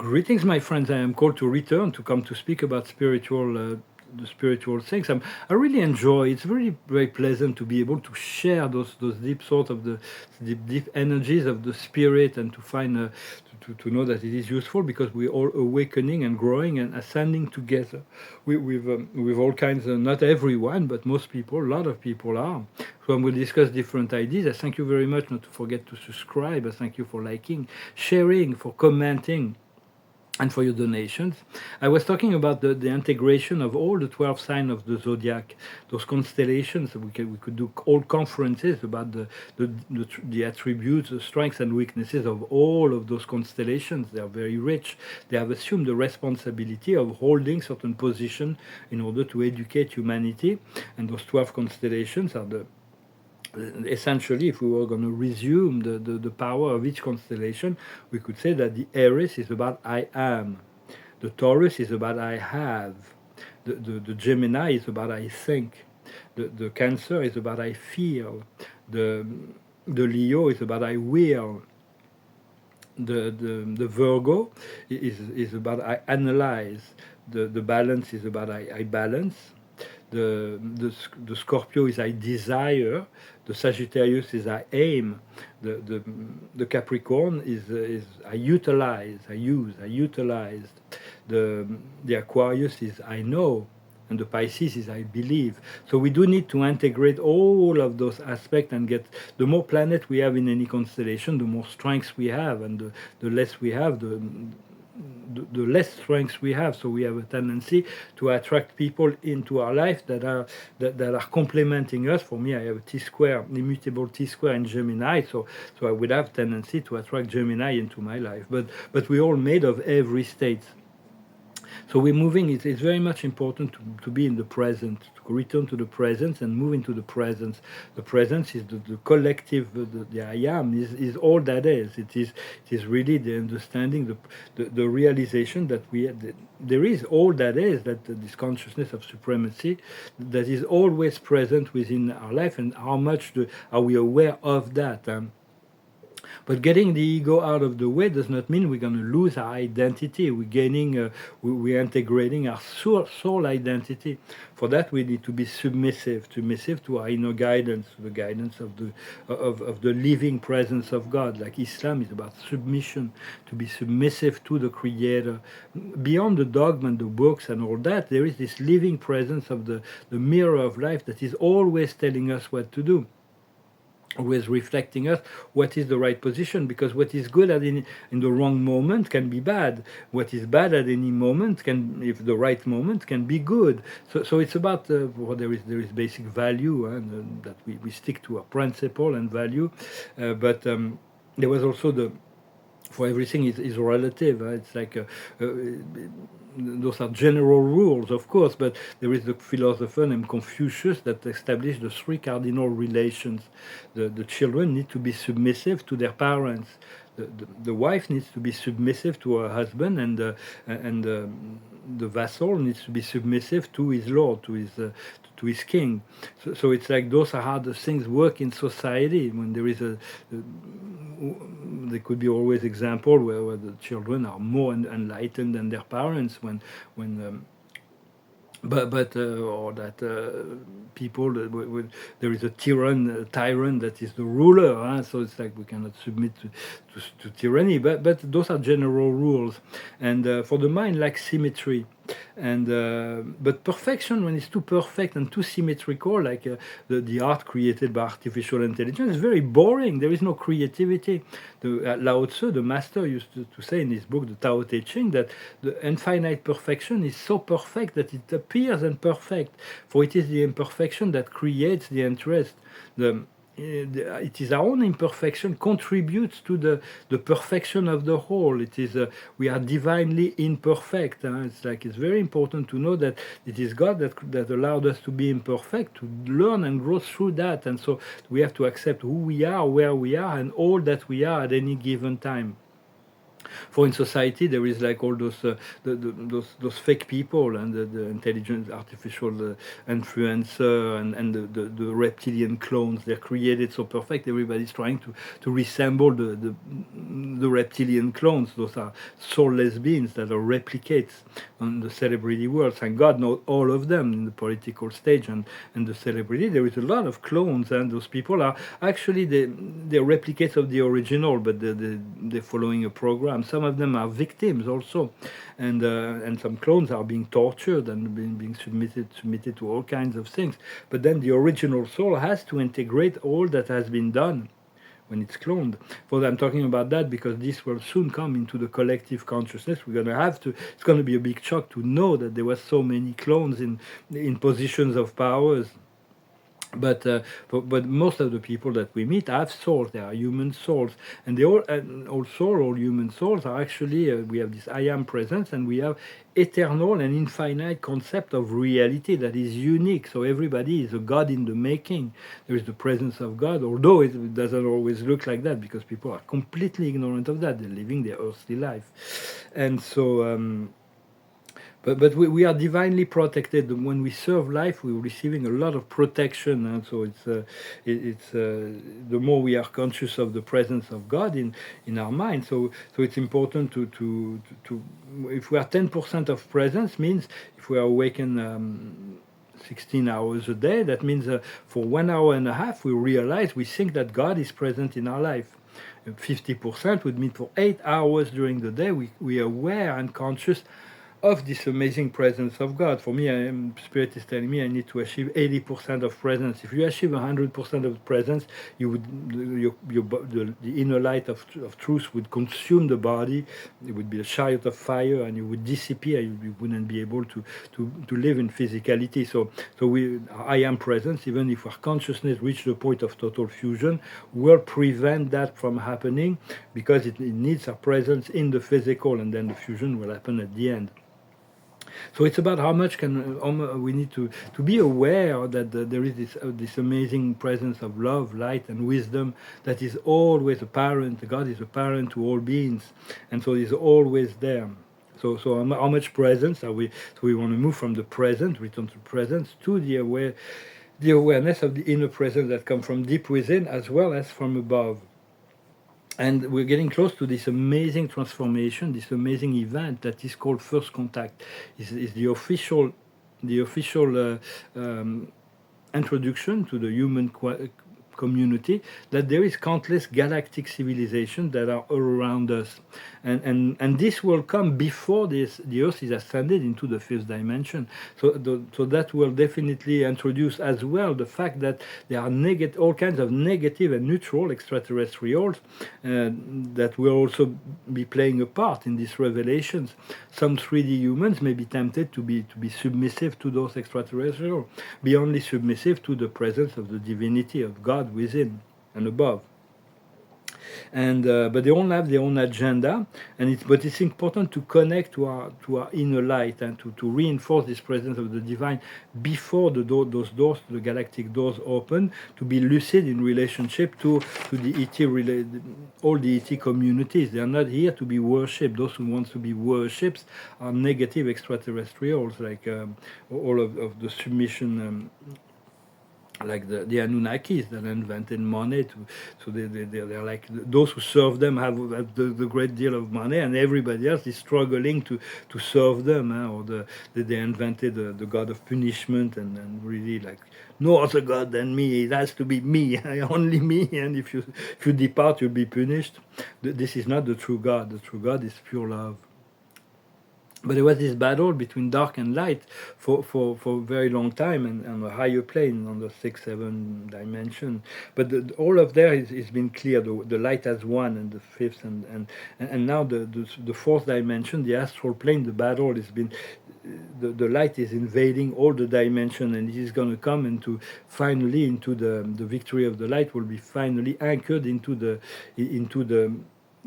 Greetings, my friends. I am called to return to come to speak about the spiritual things. I really enjoy. It's very, very pleasant to be able to share those deep sort of the deep energies of the spirit, and to find to know that it is useful because we're all awakening and growing and ascending together. With all kinds of, not everyone, but most people, a lot of people are. So we'll discuss different ideas. I thank you very much. Not to forget to subscribe. I thank you for liking, sharing, for commenting, and for your donations. I was talking about the integration of all the 12 signs of the zodiac, those constellations. We could do all conferences about the attributes, the strengths and weaknesses of all of those constellations. They are very rich. They have assumed the responsibility of holding certain position in order to educate humanity. And those 12 constellations are the essentially, if we were going to resume the power of each constellation, we could say that the Aries is about I am, the Taurus is about I have, the Gemini is about I think, the Cancer is about I feel, the Leo is about I will, the Virgo is about I analyze, the Balance is about I balance, the Scorpio is I desire, the Sagittarius is I aim, the Capricorn is I utilize, I use, I utilized, the Aquarius is I know, and the Pisces is I believe. So we do need to integrate all of those aspects and get, the more planets we have in any constellation, the more strengths we have, and the less we have, the less strengths we have. So we have a tendency to attract people into our life that are complementing us. For me, I have a T square, immutable T square in Gemini, so I would have tendency to attract Gemini into my life. But we're all made of every state. So we're moving. It's very much important to be in the present, to return to the present and move into the presence. The presence is the collective, the I am is all that is. It is really the understanding, the realization that there is all that is, that this consciousness of supremacy that is always present within our life, and how much are we aware of that. But getting the ego out of the way does not mean we're going to lose our identity. We're gaining, we're integrating our soul identity. For that, we need to be submissive to our inner guidance, the guidance of the living presence of God. Like Islam is about submission, to be submissive to the Creator. Beyond the dogma and the books and all that, there is this living presence of the mirror of life that is always telling us what to do, always reflecting us what is the right position, because what is good at in the wrong moment can be bad. What is bad at any moment can, if the right moment, can be good. So it's about well, there is basic value, and that we stick to a principle and value, but there was also for everything is relative. It's like those are general rules, of course, but there is a philosopher named Confucius that established the three cardinal relations. The children need to be submissive to their parents. The wife needs to be submissive to her husband, and the vassal needs to be submissive to his lord, to his king. So it's like those are how the things work in society. When there is there could be always example where the children are more enlightened than their parents, when or that people there is a tyrant that is the ruler, so it's like we cannot submit to tyranny, but those are general rules. And for the mind, like symmetry, and but perfection, when it's too perfect and too symmetrical, like the art created by artificial intelligence, is very boring. There is no creativity. Lao Tzu, the master, used to say in his book, the Tao Te Ching, that the infinite perfection is so perfect that it appears imperfect, for it is the imperfection that creates the interest. It is our own imperfection contributes to the perfection of the whole. It is we are divinely imperfect. It's like, it's very important to know that it is God that allowed us to be imperfect, to learn and grow through that. And so we have to accept who we are, where we are, and all that we are at any given time. For in society there is like all those those fake people and the intelligent artificial influencer and the reptilian clones. They're created so perfect. Everybody's trying to resemble the reptilian clones. Those are soulless beings that are replicates on the celebrity world. Thank God not all of them in the political stage and the celebrity. There is a lot of clones, and those people are actually they're replicates of the original, but they're following a program. Some of them are victims also, and some clones are being tortured and being submitted to all kinds of things. But then the original soul has to integrate all that has been done when it's cloned. For I'm talking about that because this will soon come into the collective consciousness. We're gonna have to. It's gonna be a big shock to know that there were so many clones in positions of powers. But most of the people that we meet have souls. They are human souls, and they all human souls are actually we have this I am presence, and we have eternal and infinite concept of reality that is unique. So everybody is a God in the making. There is the presence of God, although it doesn't always look like that because people are completely ignorant of that. They're living their earthly life, and so. But we are divinely protected. When we serve life, we're receiving a lot of protection, and so it's the more we are conscious of the presence of God in our mind. So it's important to if we are 10% of presence, means if we are awakened 16 hours a day, that means for 1 hour and a half we realize we think that God is present in our life. 50% would mean for 8 hours during the day we are aware and conscious of this amazing presence of God. For me, Spirit is telling me I need to achieve 80% of presence. If you achieve 100% of presence, you would the inner light of truth would consume the body. It would be a chariot of fire, and you would disappear. You wouldn't be able to live in physicality. So I am presence. Even if our consciousness reaches the point of total fusion, will prevent that from happening because it needs our presence in the physical, and then the fusion will happen at the end. So it's about how much we need to be aware that there is this amazing presence of love, light, and wisdom that is always apparent. God is apparent to all beings, and so is always there. So how much presence are we? So we want to move from the present, return to presence, to the awareness of the inner presence that comes from deep within as well as from above. And we're getting close to this amazing transformation, this amazing event that is called First Contact. Is the official introduction to the human community that there is countless galactic civilizations that are all around us, and this will come before the Earth is ascended into the fifth dimension. So that will definitely introduce as well the fact that there are all kinds of negative and neutral extraterrestrials that will also be playing a part in these revelations. Some 3D humans may be tempted to be submissive to those extraterrestrials, be only submissive to the presence of the divinity of God within and above. And but they all have their own agenda, but it's important to connect to our inner light and to reinforce this presence of the divine before those doors, the galactic doors, open. To be lucid in relationship to the ET all the ET communities. They are not here to be worshipped. Those who want to be worshipped are negative extraterrestrials, like all of the submission. Like the Anunnakis that invented money, so they're like those who serve them have the great deal of money, and everybody else is struggling to serve them. Or they invented the god of punishment, and really like no other god than me. It has to be me, only me. And if you depart, you'll be punished. This is not the true God. The true God is pure love. But there was this battle between dark and light for a very long time, and on a higher plane, on the 6-7 dimension. But all of there is been clear. The light has won, and the fifth, and now the fourth dimension, the astral plane. The battle has been. The light is invading all the dimension, and it is going to come into the victory of the light will be finally anchored into the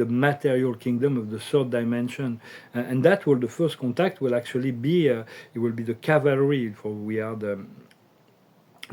material kingdom of the third dimension, and that will the first contact will actually be it will be the cavalry, for we are the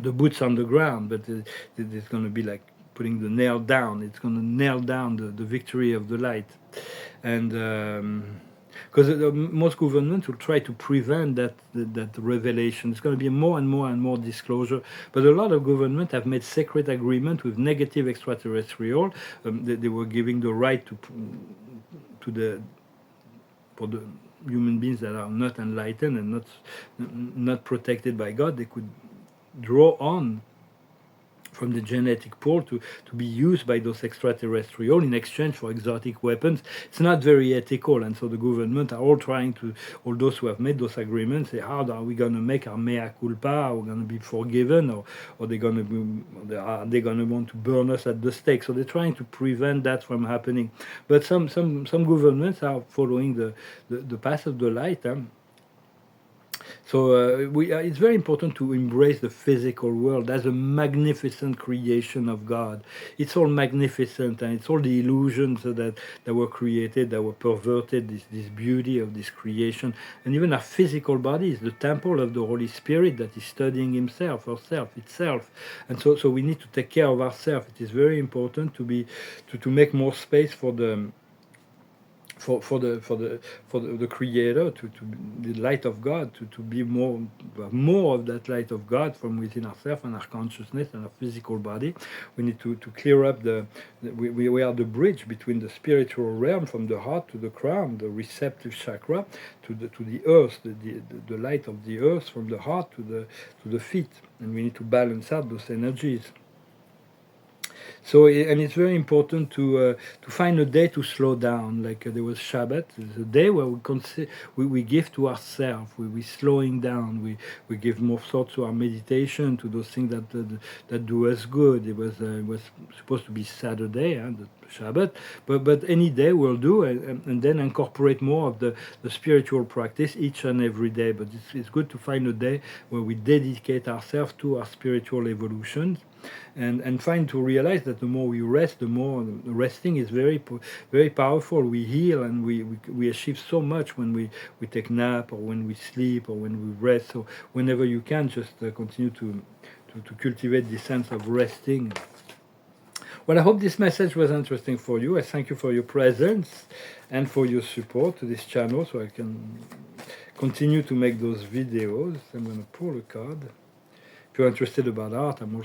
boots on the ground, but there's going to be like putting the nail down. It's going to nail down the victory of the light. And because most governments will try to prevent that revelation. It's going to be more and more and more disclosure. But a lot of governments have made secret agreement with negative extraterrestrial. They were giving the right for the human beings that are not enlightened and not protected by God. They could draw on from the genetic pool to be used by those extraterrestrial in exchange for exotic weapons. It's not very ethical, and so the government are all trying to, all those who have made those agreements, say, how are we going to make our mea culpa? Are we going to be forgiven, or are they going to want to burn us at the stake? So they're trying to prevent that from happening. But some governments are following the path of the light. So it's very important to embrace the physical world as a magnificent creation of God. It's all magnificent, and it's all the illusions that were created, that were perverted, this beauty of this creation. And even our physical body is the temple of the Holy Spirit that is studying himself, itself. And so we need to take care of ourselves. It is very important to make more space for the Creator, to the light of God, to be more of that light of God from within ourselves and our consciousness and our physical body. We need to clear up we are the bridge between the spiritual realm, from the heart to the crown, the receptive chakra, to the earth, the light of the earth, from the heart to the feet, and we need to balance out those energies. So, and it's very important to find a day to slow down. Like there was Shabbat, it's a day where we give to ourselves. We slowing down. We give more thought to our meditation, to those things that do us good. It was supposed to be Saturday, the Shabbat, but any day will do, and then incorporate more of the spiritual practice each and every day. But it's good to find a day where we dedicate ourselves to our spiritual evolution. And find to realize that the more we rest, the more resting is very powerful. We heal, and we achieve so much when we take nap, or when we sleep, or when we rest. So whenever you can, just continue to cultivate this sense of resting. Well, I hope this message was interesting for you. I thank you for your presence and for your support to this channel, so I can continue to make those videos. I'm going to pull a card. If you're interested about art, I'm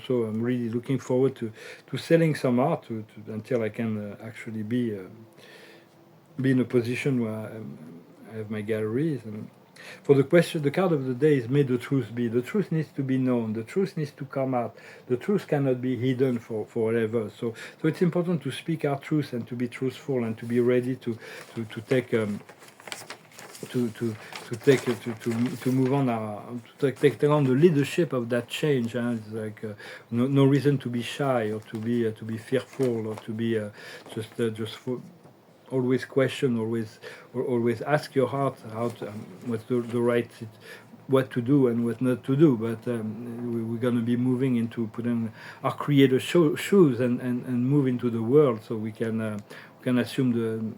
really looking forward to selling some art until I can actually be in a position where I have my galleries. And for the question, the card of the day is "May the truth be." The truth needs to be known. The truth needs to come out. The truth cannot be hidden forever. So it's important to speak our truth and to be truthful and to be ready to take. To move on, to take on the leadership of that change. It's like no reason to be shy, or to be fearful, or to be always question, always ask your heart what's the right, what to do and what not to do. But we're going to be moving into putting our Creator's shoes and move into the world, so we can assume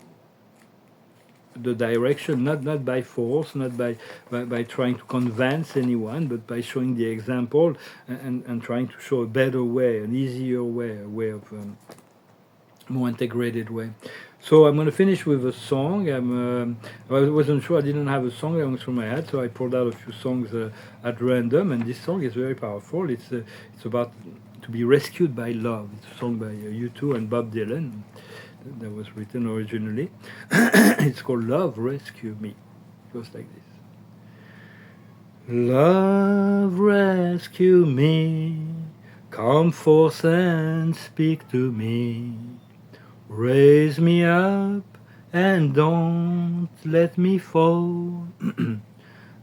the direction, not by force, not by trying to convince anyone, but by showing the example and trying to show a better way, an easier way, a way of more integrated way. So I'm going to finish with a song. I wasn't sure, I didn't have a song going through my head, so I pulled out a few songs at random, and this song is very powerful. It's about to be rescued by love. It's a song by U2 and Bob Dylan that was written originally. It's called "Love Rescue Me." It goes like this. Love rescue me, come forth and speak to me, raise me up and don't let me fall.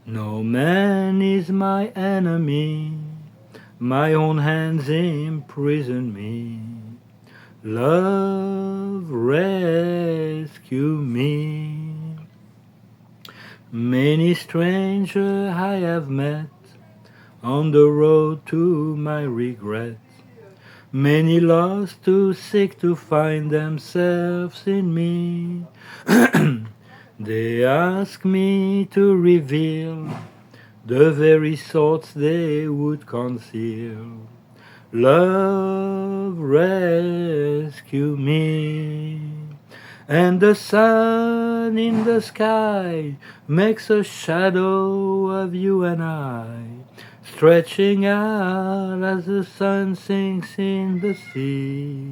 No man is my enemy, my own hands imprison me. Love rescue me. Many strangers I have met on the road to my regret. Many lost to seek to find themselves in me. They ask me to reveal the very thoughts they would conceal. Love, rescue me. And the sun in the sky makes a shadow of you and I, stretching out as the sun sinks in the sea.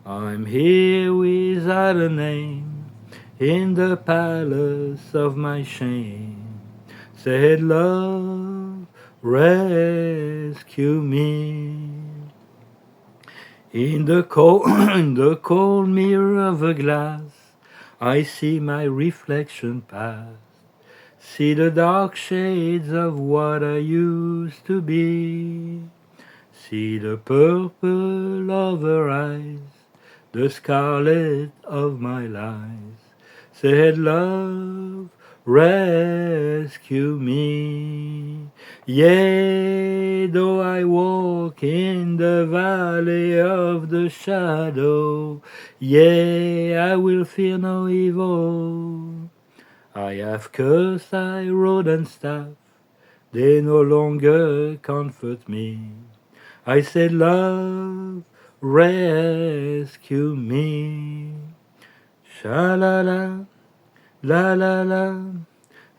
I'm here without a name, in the palace of my shame. Said love, rescue me. In the cold mirror of a glass, I see my reflection pass. See the dark shades of what I used to be. See the purple of her eyes, the scarlet of my lies. Said love, rescue me. Yea, though I walk in the valley of the shadow, yea, I will fear no evil. I have cursed thy rod and staff, they no longer comfort me. I said, love, rescue me. Sha-la-la, la-la-la,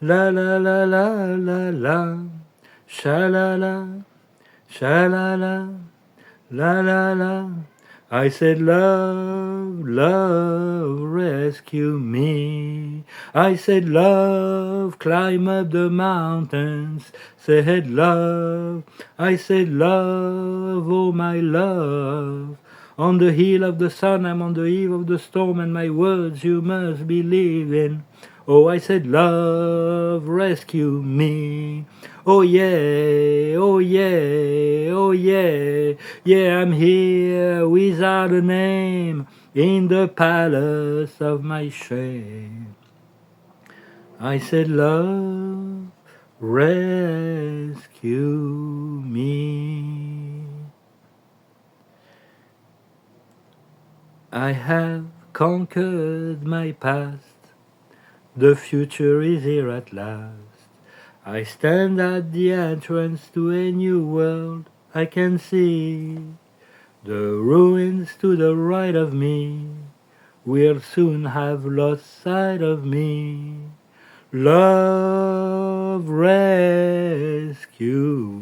la-la-la-la-la-la. Sha-la-la, sha-la-la, la-la-la. I said, love, love, rescue me. I said, love, climb up the mountains. Said, love, I said, love, oh my love. On the hill of the sun, I'm on the eve of the storm, and my words you must believe in. Oh, I said, love, rescue me. Oh yeah, oh yeah, oh yeah, yeah, I'm here without a name in the palace of my shame. I said, love, rescue me. I have conquered my past, the future is here at last. I stand at the entrance to a new world. I can see the ruins to the right of me. Will soon have lost sight of me. Love, rescue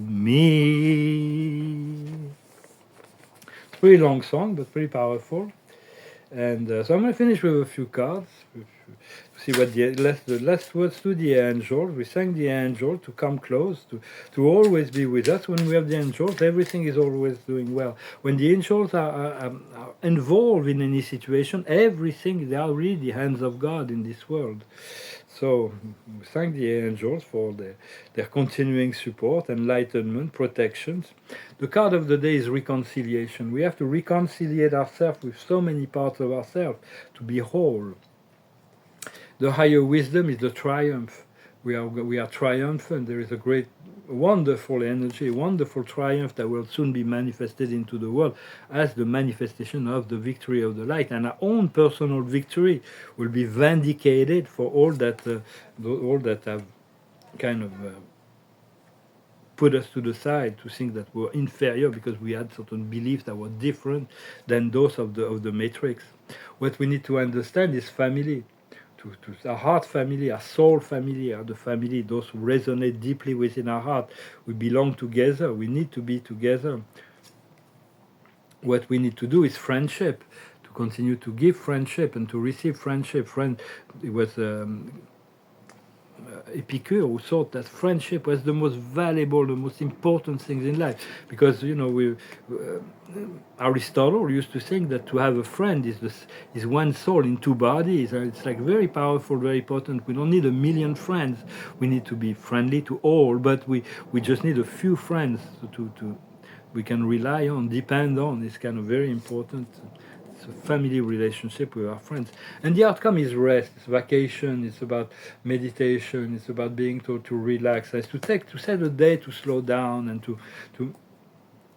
me. Pretty long song, but pretty powerful. And so I'm going to finish with a few cards. See what the last words to the angels. We thank the angel to come close, to always be with us. When we have the angels, everything is always doing well. When the angels are involved in any situation, everything, they are really the hands of God in this world. So we thank the angels for their continuing support, enlightenment, protections. The card of the day is reconciliation. We have to reconciliate ourselves with so many parts of ourselves to be whole. The higher wisdom is the triumph. We are triumphant. There is a great, wonderful energy, wonderful triumph that will soon be manifested into the world as the manifestation of the victory of the light. And our own personal victory will be vindicated for all that have kind of put us to the side to think that we're inferior because we had certain beliefs that were different than those of the matrix. What we need to understand is family. To our heart family, our soul family, are the family, those who resonate deeply within our heart. We belong together. We need to be together. What we need to do is friendship, to continue to give friendship and to receive friendship. It was Epicure who thought that friendship was the most valuable, the most important things in life, because Aristotle used to think that to have a friend is one soul in two bodies. It's like very powerful, very important. We don't need a million friends. We need to be friendly to all, but we just need a few friends to we can rely on, depend on. It's kind of very important. It's a family relationship with our friends. And the outcome is rest, it's vacation, it's about meditation, it's about being told to relax. It's to set a day to slow down and to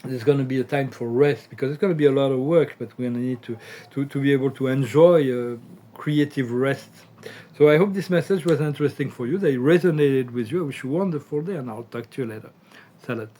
there's going to be a time for rest, because it's going to be a lot of work, but we're going to need to be able to enjoy creative rest. So I hope this message was interesting for you, that it resonated with you. I wish you a wonderful day, and I'll talk to you later. Salut.